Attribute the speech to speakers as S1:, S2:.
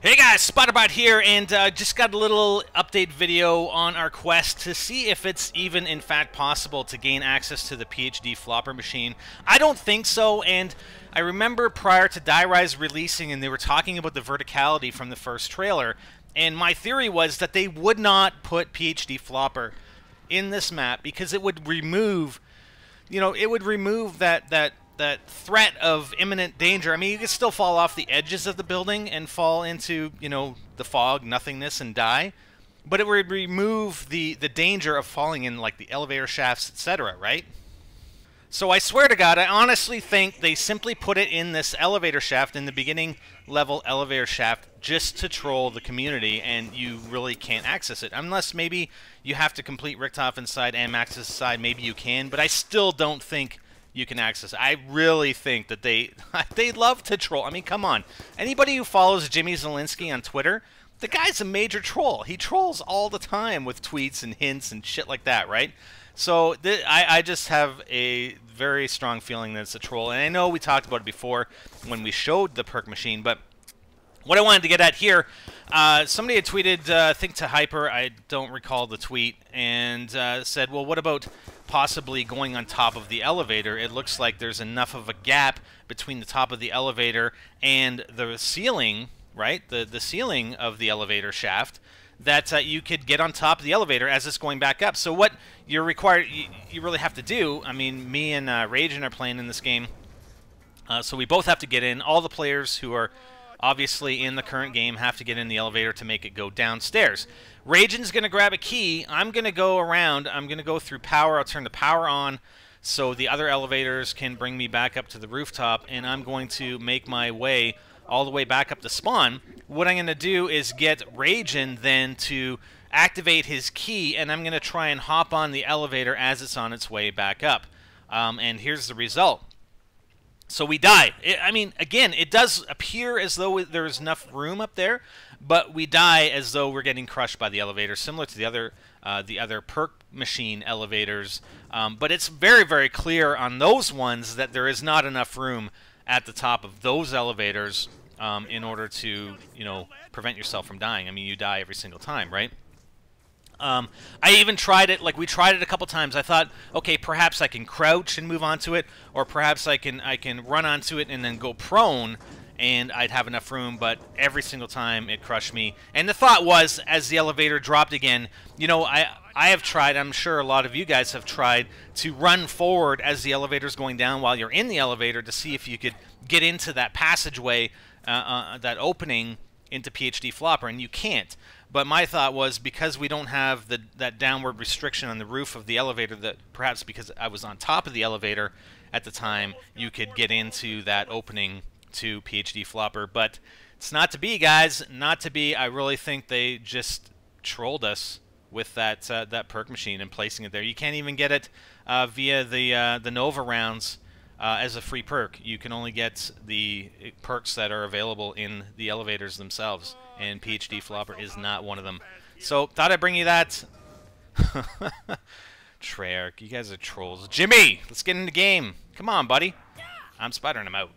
S1: Hey guys, Spotterbot here, and just got a little update video on our quest to see if it's even in fact possible to gain access to the PhD flopper machine. I don't think so, and I remember prior to Die Rise releasing, and they were talking about the verticality from the first trailer, and my theory was that they would not put PhD flopper in this map because it would remove, that threat of imminent danger. I mean, you could still fall off the edges of the building and fall into, the fog, nothingness, and die. But it would remove the danger of falling in, like, the elevator shafts, etc., right? So I swear to God, I honestly think they simply put it in this elevator shaft, in the beginning level elevator shaft, just to troll the community, and you really can't access it. Unless maybe you have to complete Richtofen inside and Max's side, maybe you can, but I still don't think you can access it. I really think that they love to troll. I mean, come on. Anybody who follows Jimmy Zielinski on Twitter, the guy's a major troll. He trolls all the time with tweets and hints and shit like that, right? So I just have a very strong feeling that it's a troll. And I know we talked about it before when we showed the perk machine, but what I wanted to get at here, somebody had tweeted, I think to Hyper, I don't recall the tweet, and said, well, what about possibly going on top of the elevator? It looks like there's enough of a gap between the top of the elevator and the ceiling, right? The ceiling of the elevator shaft, that you could get on top of the elevator as it's going back up. So what you're required, you really have to do, I mean, me and Ragen are playing in this game, so we both have to get in. All the players who are obviously in the current game have to get in the elevator to make it go downstairs. Ragen's going to grab a key. I'm going to go around. I'm going to go through power. I'll turn the power on so the other elevators can bring me back up to the rooftop, and I'm going to make my way all the way back up to spawn. What I'm going to do is get Ragen then to activate his key, and I'm going to try and hop on the elevator as it's on its way back up. And here's the result. So we die. I mean, again, it does appear as though there's enough room up there, but we die as though we're getting crushed by the elevator, similar to the other perk machine elevators. But it's very, very clear on those ones that there is not enough room at the top of those elevators in order to, prevent yourself from dying. I mean, you die every single time, right? I even tried it, like we tried it a couple times. I thought, okay, perhaps I can crouch and move onto it, or perhaps I can run onto it and then go prone, and I'd have enough room, but every single time it crushed me. And the thought was, as the elevator dropped again, I have tried, I'm sure a lot of you guys have tried, to run forward as the elevator's going down while you're in the elevator to see if you could get into that passageway, that opening into PhD Flopper, and you can't. But my thought was, because we don't have that downward restriction on the roof of the elevator, that perhaps because I was on top of the elevator at the time, you could get into that opening to PhD Flopper. But it's not to be, guys. Not to be. I really think they just trolled us with that perk machine and placing it there. You can't even get it via the Nova rounds as a free perk. You can only get the perks that are available in the elevators themselves, and PhD Flopper is not one of them. So, thought I'd bring you that. Treyarch, you guys are trolls. Jimmy, let's get in the game. Come on, buddy. I'm Spider and I'm out.